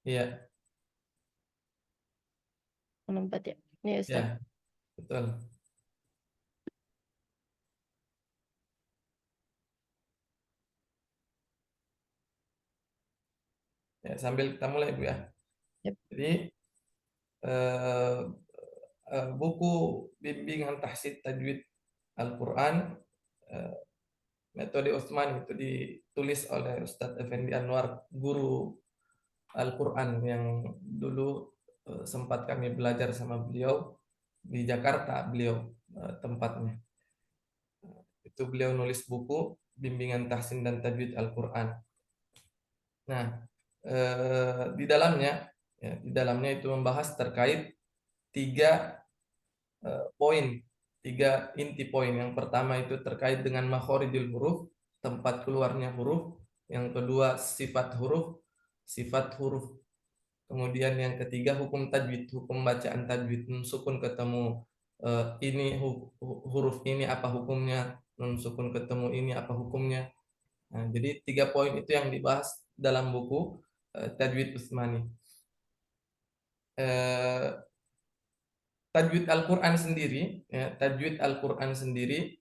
Iya, 4 ya. Iya, Ustaz. ya, betul. Ya, sambil kita mulai, Bu ya. Yap. Jadi eh, buku bimbingan tahsid tajwid Al-Quran eh, metode Utsmani itu ditulis oleh Ustadz Effendi Anwar, guru Al-Quran yang dulu sempat kami belajar sama beliau di Jakarta, beliau tempatnya. Itu beliau nulis buku bimbingan tahsin dan tajwid Al-Quran. Nah, di dalamnya, ya, di dalamnya itu membahas terkait tiga poin, tiga inti poin. Yang pertama itu terkait dengan makhorijul huruf, tempat keluarnya huruf. Yang kedua sifat huruf. Kemudian yang ketiga hukum tajwid, hukum bacaan tajwid. Nun sukun ketemu ini huruf ini apa hukumnya, nun sukun ketemu ini apa hukumnya. Nah, jadi 3 poin itu yang dibahas dalam buku Tajwid Utsmani. Eh, Tajwid Al-Quran sendiri, ya, tajwid Al-Quran sendiri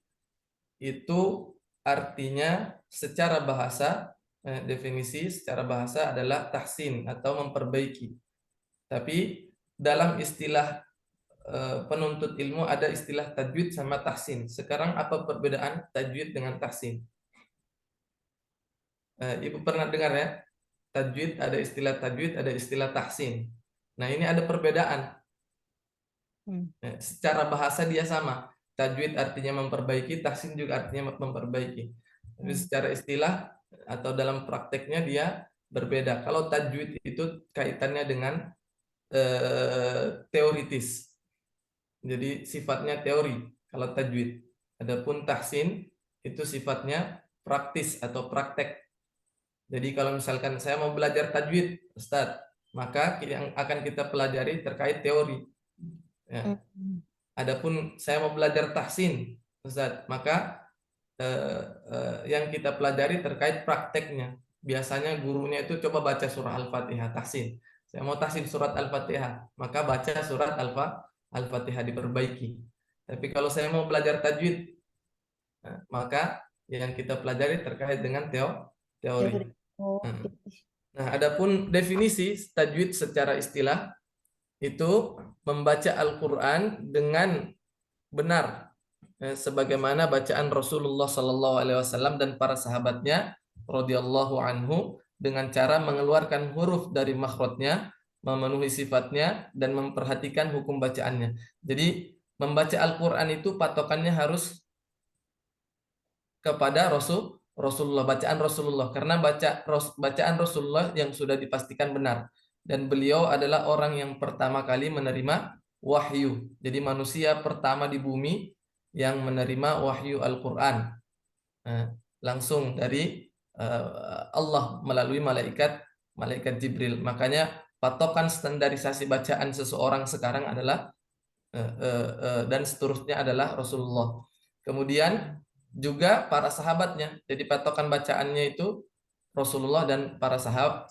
itu artinya secara bahasa, definisi secara bahasa adalah tahsin atau memperbaiki. Tapi dalam istilah penuntut ilmu ada istilah tajwid sama tahsin. Sekarang apa perbedaan tajwid dengan tahsin? Ibu pernah dengar ya? Tajwid ada istilah tajwid, ada istilah tahsin. Nah, ini ada perbedaan. Secara bahasa dia sama. Tajwid artinya memperbaiki, tahsin juga artinya memperbaiki. Tapi secara istilah atau dalam prakteknya dia berbeda. Kalau tajwid itu kaitannya dengan teoritis. Jadi sifatnya teori kalau tajwid. Adapun tahsin itu sifatnya praktis atau praktek. Jadi kalau misalkan saya mau belajar tajwid, Ustadz, maka yang akan kita pelajari terkait teori. Ya. Adapun saya mau belajar tahsin, Ustadz, maka yang kita pelajari terkait prakteknya. Biasanya gurunya itu coba baca surah Al-Fatihah tahsin. Saya mau tahsin surat Al-Fatihah, maka baca surat Al-Fatihah diperbaiki. Tapi kalau saya mau belajar tajwid, maka yang kita pelajari terkait dengan teori. Teori. Oh, Hmm. gitu. Nah, adapun definisi tajwid secara istilah itu membaca Al-Quran dengan benar, sebagaimana bacaan Rasulullah Sallallahu Alaihi Wasallam dan para sahabatnya radhiyallahu anhu dengan cara mengeluarkan huruf dari makhrajnya, memenuhi sifatnya dan memperhatikan hukum bacaannya. Jadi membaca Al-Quran itu patokannya harus kepada Rasulullah, bacaan Rasulullah, karena bacaan Rasulullah yang sudah dipastikan benar, dan beliau adalah orang yang pertama kali menerima wahyu. Jadi manusia pertama di bumi yang menerima wahyu Al-Quran, langsung dari Allah melalui malaikat Jibril. Makanya patokan standarisasi bacaan seseorang sekarang adalah dan seterusnya adalah Rasulullah. Kemudian juga para sahabatnya. Jadi patokan bacaannya itu Rasulullah dan para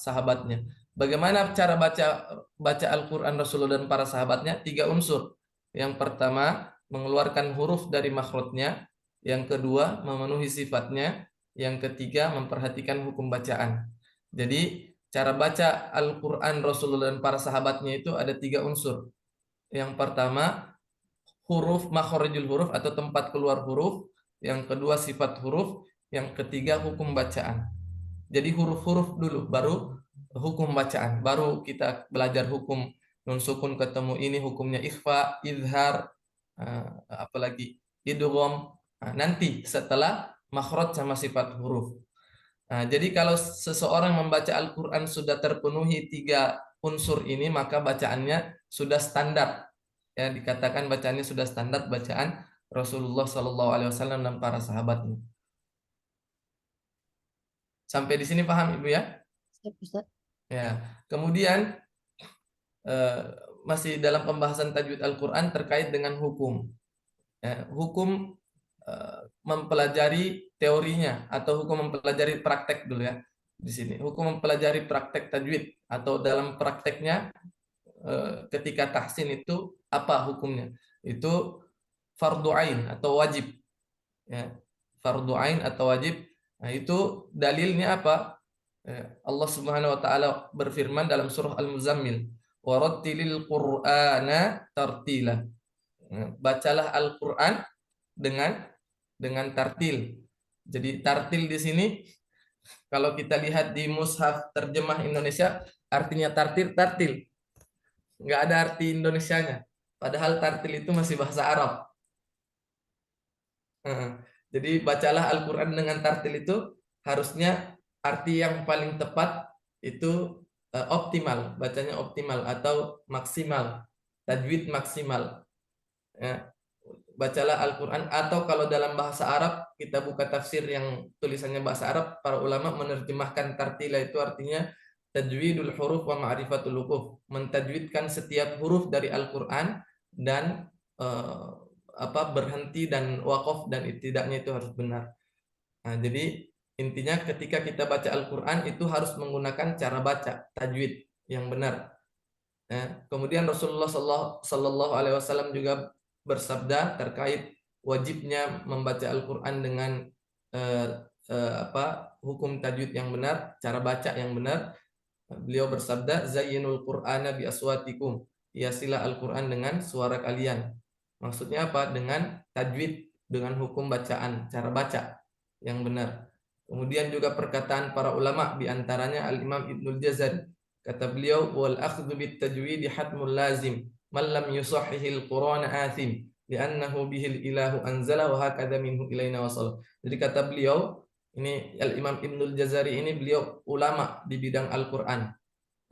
sahabatnya. Bagaimana cara baca Al-Quran Rasulullah dan para sahabatnya? 3 unsur. Yang pertama, mengeluarkan huruf dari makhrajnya. Yang kedua, memenuhi sifatnya. Yang ketiga, memperhatikan hukum bacaan. Jadi, cara baca Al-Quran Rasulullah dan para sahabatnya itu ada 3 unsur. Yang pertama, huruf makhorijul huruf atau tempat keluar huruf. Yang kedua, sifat huruf. Yang ketiga, hukum bacaan. Jadi huruf-huruf dulu, baru hukum bacaan. Baru kita belajar hukum nun sukun ketemu ini hukumnya ikhfa, izhar, apalagi idgham. Nanti setelah makhraj sama sifat huruf. Jadi kalau seseorang membaca Al-Quran sudah terpenuhi 3 unsur ini, maka bacaannya sudah standar. Ya, dikatakan bacaannya sudah standar bacaan Rasulullah Shallallahu Alaihi Wasallam dan para sahabatnya. Sampai di sini paham Ibu ya? Siap, Ustaz. Ya. Kemudian eh, masih dalam pembahasan tajwid Al-Quran terkait dengan hukum. Ya, hukum mempelajari teorinya atau hukum mempelajari praktek dulu ya. di sini. Hukum mempelajari praktek tajwid atau dalam prakteknya ketika tahsin itu apa hukumnya? Itu fardu ain atau wajib, ya. Fardu ain atau wajib. Nah, itu dalilnya apa? Allah Subhanahu wa taala berfirman dalam surah Al-Muzammil, "Warattilil Qur'ana tartila." Bacalah Al-Qur'an dengan tartil. Jadi tartil di sini kalau kita lihat di mushaf terjemah Indonesia artinya tartil, nggak ada arti Indonesianya. Padahal tartil itu masih bahasa Arab. Jadi bacalah Al-Quran dengan tartil itu harusnya arti yang paling tepat itu optimal, bacanya optimal atau maksimal, tajwid maksimal. Ya. Bacalah Al-Quran atau kalau dalam bahasa Arab kita buka tafsir yang tulisannya bahasa Arab, para ulama menerjemahkan tartila itu artinya tajwidul huruf wa ma'rifatul wuquf, mentajwidkan setiap huruf dari Al-Quran dan berhenti dan wakaf dan tidaknya itu harus benar. Nah, jadi intinya ketika kita baca Al-Quran itu harus menggunakan cara baca tajwid yang benar. Ya. Kemudian Rasulullah Sallallahu Alaihi Wasallam juga bersabda terkait wajibnya membaca Al-Quran dengan hukum tajwid yang benar, cara baca yang benar. Beliau bersabda, "Zayyinul Qur'ana bi aswatikum." Hiasilah Al-Quran dengan suara kalian. Maksudnya apa? Dengan tajwid, dengan hukum bacaan, cara baca yang benar. Kemudian juga perkataan para ulama, di antaranya Al-Imam Ibnul Jazari. Kata beliau, "Wal akhdhu bit tajwid hatmul lazim, man lam yusahhihil Qur'ana athim, li'annahu bihil ilahu anzala wa hakadha minhu ilaina wasal." Jadi kata beliau, ini Al-Imam Ibnul Jazari ini beliau ulama di bidang Al-Quran.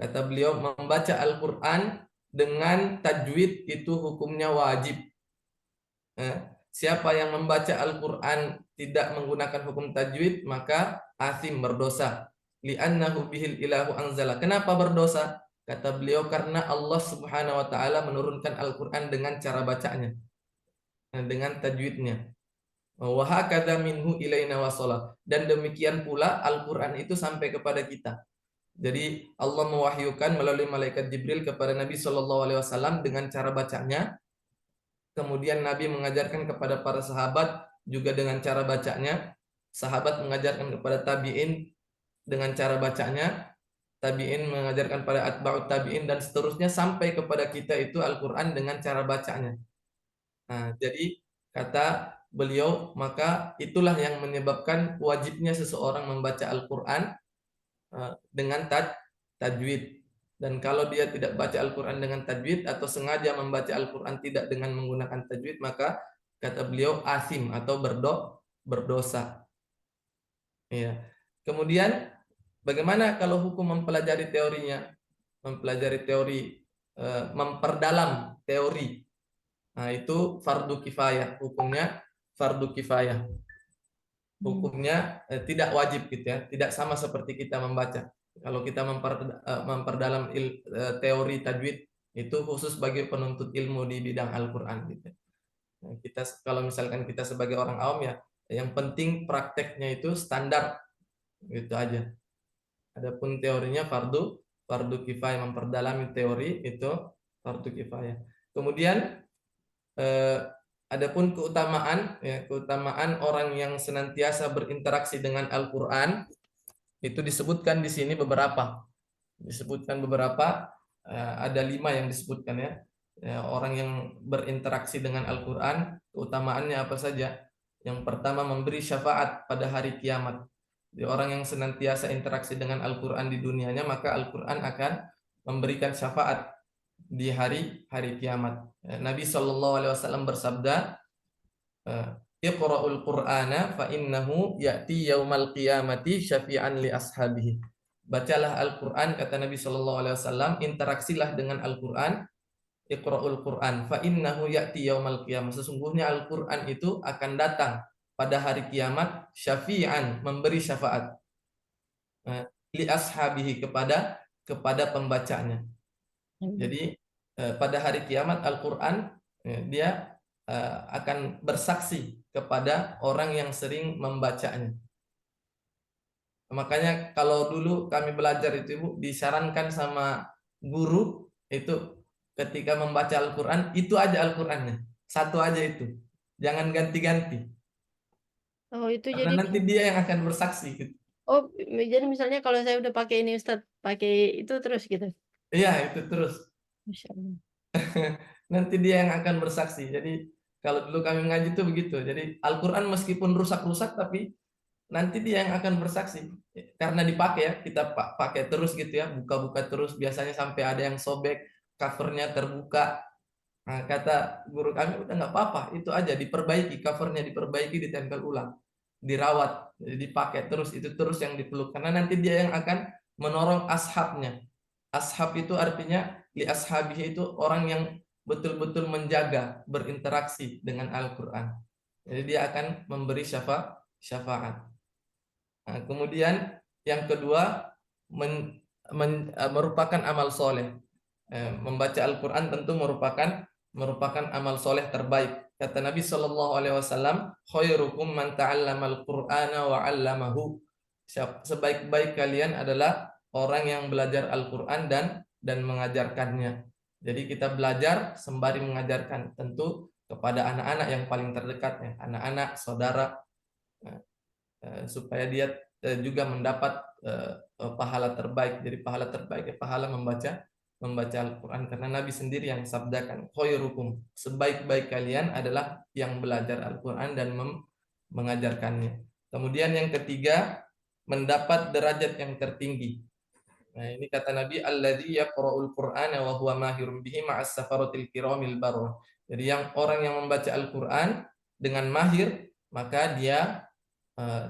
Kata beliau, membaca Al-Quran dengan tajwid itu hukumnya wajib. Siapa yang membaca Al-Quran tidak menggunakan hukum tajwid, maka asim berdosa. Li'annahu bihil ilahu anzala. Kenapa berdosa? Kata beliau, karena Allah Subhanahu wa taala menurunkan Al-Quran dengan cara bacanya, dengan tajwidnya. Wa hakadha minhu ilaina wasala. Dan demikian pula Al-Quran itu sampai kepada kita. Jadi Allah mewahyukan melalui malaikat Jibril kepada Nabi Shallallahu Alaihi Wasallam dengan cara bacanya. Kemudian Nabi mengajarkan kepada para sahabat juga dengan cara bacanya. Sahabat mengajarkan kepada tabi'in dengan cara bacanya. Tabi'in mengajarkan pada atba'ut tabi'in dan seterusnya sampai kepada kita itu Al-Quran dengan cara bacanya. Nah, jadi kata beliau, maka itulah yang menyebabkan wajibnya seseorang membaca Al-Quran dengan tajwid. Dan kalau dia tidak baca Al-Quran dengan tajwid atau sengaja membaca Al-Quran tidak dengan menggunakan tajwid, maka kata beliau asim atau berdosa. Ya. Kemudian bagaimana kalau hukum mempelajari teorinya? Mempelajari teori, memperdalam teori. Nah, itu fardu kifayah, hukumnya fardu kifayah. Hukumnya tidak wajib gitu ya, tidak sama seperti kita membaca. Kalau kita memperdalam teori tajwid itu khusus bagi penuntut ilmu di bidang Al-Qur'an gitu. Nah, kita kalau misalkan kita sebagai orang awam ya, yang penting prakteknya itu standar gitu aja. Adapun teorinya fardu kifayah, memperdalami teori itu fardu kifayah. Kemudian adapun keutamaan orang yang senantiasa berinteraksi dengan Al-Qur'an itu disebutkan di sini beberapa. Disebutkan beberapa, ada 5 yang disebutkan ya. Orang yang berinteraksi dengan Al-Qur'an, keutamaannya apa saja? Yang pertama, memberi syafaat pada hari kiamat. Jadi orang yang senantiasa interaksi dengan Al-Qur'an di dunianya, maka Al-Qur'an akan memberikan syafaat di hari kiamat. Nabi Shallallahu Alaihi Wasallam bersabda, "Iqra'ul Qur'ana fa innahu ya'ti yaumal qiyamati syafi'an li ashabihi." Bacalah Al-Qur'an, kata Nabi Shallallahu Alaihi Wasallam, interaksilah dengan Al-Qur'an. Iqra'ul Qur'an fa innahu ya'ti yaumal qiyamah. Sesungguhnya Al-Qur'an itu akan datang pada hari kiamat syafi'an, memberi syafaat li ashabihi kepada pembacanya. Jadi pada hari kiamat Al-Quran dia akan bersaksi kepada orang yang sering membacanya. Makanya kalau dulu kami belajar itu Ibu, disarankan sama guru itu ketika membaca Al-Quran, itu aja Al-Qurannya. Satu aja itu. Jangan ganti-ganti. Oh, itu Karena jadi nanti dia yang akan bersaksi gitu. oh, jadi misalnya kalau saya udah pakai ini Ustadz, pakai itu terus gitu. Iya, itu terus. Masya Allah. Nanti dia yang akan bersaksi. Jadi kalau dulu kami ngaji itu begitu. Jadi Al-Quran meskipun rusak-rusak tapi nanti dia yang akan bersaksi. Karena dipakai ya, kita pakai terus gitu ya, buka-buka terus. Biasanya sampai ada yang sobek, covernya terbuka. Nah, kata guru kami udah nggak apa-apa, itu aja diperbaiki, covernya diperbaiki, ditempel ulang, dirawat, jadi dipakai terus, itu terus yang dipeluk. Karena nanti dia yang akan menorong ashabnya. Ashab itu artinya li ashabihi itu orang yang betul-betul menjaga, berinteraksi dengan Al-Quran. Jadi dia akan memberi syafaat. Nah, kemudian yang kedua merupakan amal soleh. Membaca Al-Quran tentu merupakan amal soleh terbaik. Kata Nabi Shallallahu Alaihi Wasallam, khairukum man ta'allamal Qur'ana wa 'allamahu. Sebaik-baik kalian adalah orang yang belajar Al-Quran dan mengajarkannya. Jadi kita belajar sembari mengajarkan, tentu kepada anak-anak yang paling terdekatnya, anak-anak, saudara, supaya dia juga mendapat pahala terbaik. Jadi pahala terbaik pahala membaca Al-Quran, karena Nabi sendiri yang sabdakan, khairukum, sebaik-baik kalian adalah yang belajar Al-Quran dan mengajarkannya. Kemudian yang ketiga, mendapat derajat yang tertinggi. Nah, ini kata Nabi, alladzi yaqra'ul Qur'ana wa huwa mahirun bihi ma'as safaratil kiramil barrah. Jadi yang orang yang membaca Al-Quran dengan mahir, maka dia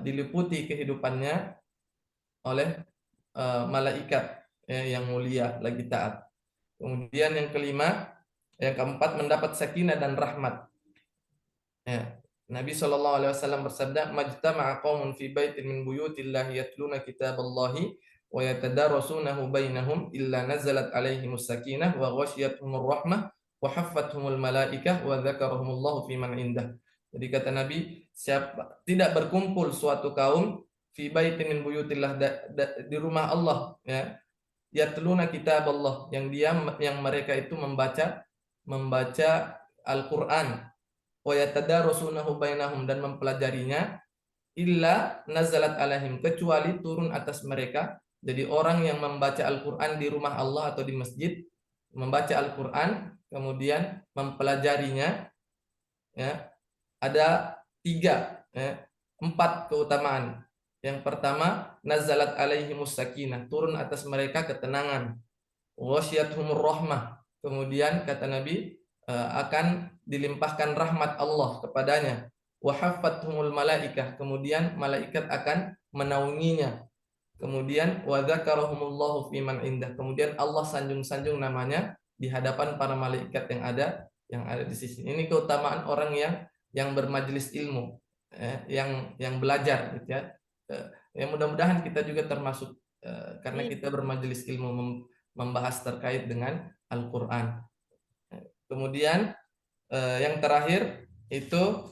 diliputi kehidupannya oleh malaikat yang mulia lagi taat. Kemudian yang kelima, yang keempat, mendapat sakinah dan rahmat. Ya. Nabi Shallallahu Alaihi Wasallam bersabda, "Majtama'a qaumun fi baitin min buyutillahi yatluna kitaballahi wa yatadarasunahu bainahum illa nazalat alaihimus sakinah wa ghasyiyatuhumur rahmah wa haffathumul malaikah wa dzakarahumullahu fi man indah." Jadi kata Nabi, siapa tidak berkumpul suatu kaum fi baitin min buyutillah di rumah Allah, ya, yatluna kitaballah, yang mereka itu membaca Al-Qur'an, wa yatadarasunahu bainahum, dan mempelajarinya, illa nazalat alaihim, kecuali turun atas mereka. Jadi orang yang membaca Al-Quran di rumah Allah atau di masjid, membaca Al-Quran kemudian mempelajarinya, ya, ada tiga, ya, empat keutamaan. Yang pertama, nazalat alaihimus sakinah, turun atas mereka ketenangan. Wasyiathumur rahmah, kemudian kata Nabi, akan dilimpahkan rahmat Allah kepadanya. Wahaffathumul malaikah, kemudian malaikat akan menaunginya. Kemudian wa dzakarahumullahu fiman indah, kemudian Allah sanjung-sanjung namanya di hadapan para malaikat yang ada di sisi. Ini keutamaan orang yang bermajelis ilmu, yang belajar gitu ya. Ya mudah-mudahan kita juga termasuk, karena kita bermajelis ilmu membahas terkait dengan Al-Quran. Kemudian yang terakhir itu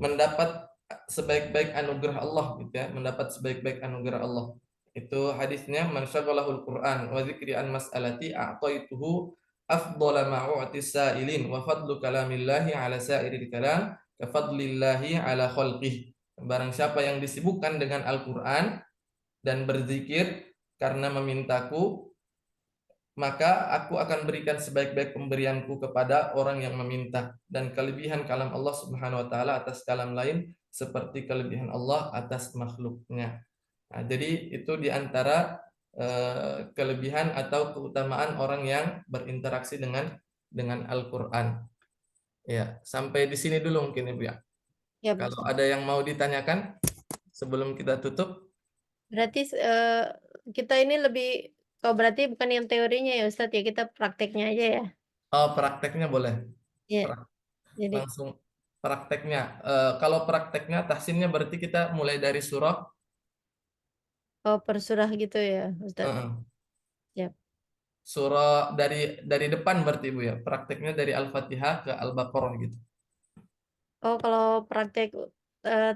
mendapat sebaik-baik anugerah Allah gitu ya, mendapat sebaik-baik anugerah Allah. Itu hadisnya, man syaghalahul Quran wa dzikri an mas'alati a'taituhu afdhala ma u'tis sa'ilin wa fadlu kalamillahi ala sa'iril kalam ka fadlillahi ala khalqih. Barang siapa yang disibukkan dengan Al-Quran dan berzikir karena memintaku, maka aku akan berikan sebaik-baik pemberianku kepada orang yang meminta, dan kelebihan kalam Allah Subhanahu wa taala atas kalam lain seperti kelebihan Allah atas makhluknya. Nah, jadi itu diantara kelebihan atau keutamaan orang yang berinteraksi dengan Al-Quran. Ya, sampai di sini dulu mungkin Ibu ya. Ya, Kalau Ustadz. ada yang mau ditanyakan sebelum kita tutup. Berarti kita ini lebih, kalau berarti bukan yang teorinya ya Ustadz ya, kita prakteknya aja ya. Oh, prakteknya boleh. Ya, Pra- jadi Langsung prakteknya. Kalau prakteknya tahsinnya berarti kita mulai dari surah. oh, per surah gitu ya Ustadz. eh, Ya. Surah dari depan berarti Ibu ya. Prakteknya dari Al-Fatihah ke Al-Baqarah gitu. Oh, kalau praktek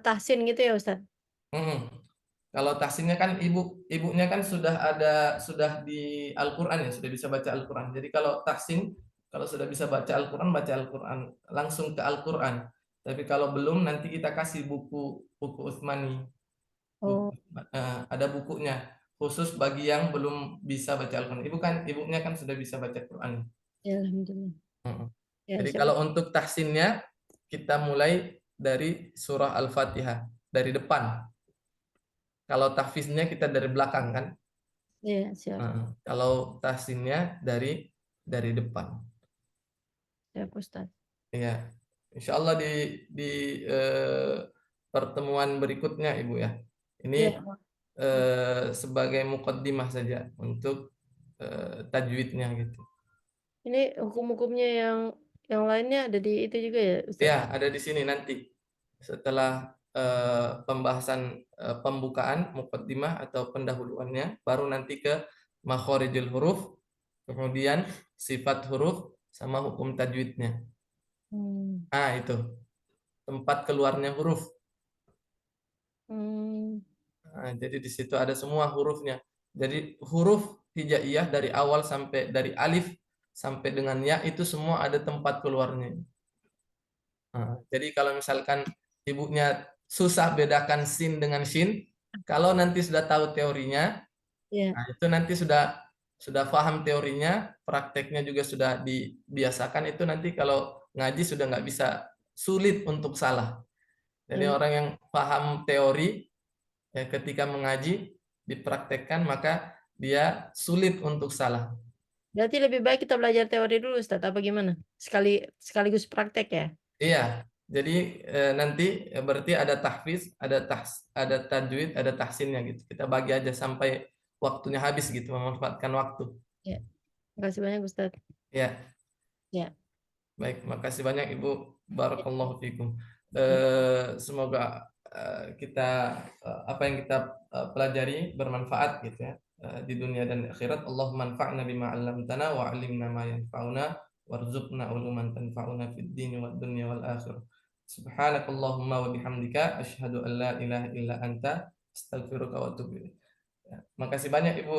tahsin gitu ya Ustadz. Mm. Kalau tahsinnya kan ibunya kan sudah di Al-Qur'an ya, sudah bisa baca Al-Qur'an. Jadi kalau tahsin, kalau sudah bisa baca Al-Qur'an langsung ke Al-Qur'an. Tapi kalau belum nanti kita kasih buku Utsmani. Oh, Ada bukunya khusus bagi yang belum bisa baca Al-Qur'an. Ibunya kan sudah bisa baca Qur'an. ya alhamdulillah. Mm. Ya Jadi siapa? kalau untuk tahsinnya kita mulai dari surah Al-Fatihah dari depan. Kalau tahfiznya kita dari belakang kan. Ya siap. Kalau tahsinnya dari depan. Siap Ustaz. Ya, insya Allah di eh, pertemuan berikutnya Ibu ya. Ini Ya. sebagai mukaddimah saja untuk tajwidnya gitu. Ini hukum-hukumnya yang lainnya ada di itu juga ya Ustaz? Ya, ada di sini nanti setelah pembahasan pembukaan mukaddimah atau pendahuluannya, baru nanti ke makhorijul huruf, kemudian sifat huruf sama hukum tajwidnya. Hmm. Ah, itu tempat keluarnya huruf. Hmm. Nah, jadi di situ ada semua hurufnya. Jadi huruf hijaiyah dari awal sampai dari alif sampai dengan ya itu semua ada tempat keluarnya. Jadi kalau misalkan ibunya susah bedakan sin dengan shin, kalau nanti sudah tahu teorinya, Ya. nah itu nanti sudah paham teorinya, prakteknya juga sudah dibiasakan, itu nanti kalau ngaji sudah nggak bisa, sulit untuk salah. Jadi Ya. orang yang paham teori ya, ketika mengaji dipraktekkan maka dia sulit untuk salah. Berarti lebih baik kita belajar teori dulu Ustaz, apa gimana? Sekaligus praktek ya? Iya, jadi nanti berarti ada tahfiz, ada tajwid, ada tahsinnya gitu. Kita bagi aja sampai waktunya habis gitu, memanfaatkan waktu. Ya. Makasih banyak Ustaz. Ya, Ya. baik, makasih banyak Ibu. Barakallahu fikum. Ya. Semoga kita apa yang kita pelajari bermanfaat gitu ya di dunia dan akhirat. Allahumma anfa'na bima 'allamtana wa 'allimna ma yanfa'una warzuqna uluman tanfa'una fid dini wad dunya wal akhirah. Subhanakallahumma wa bihamdika asyhadu an la ilaha illa anta astaghfiruka wa atubu ilaik. Ya, makasih banyak Ibu.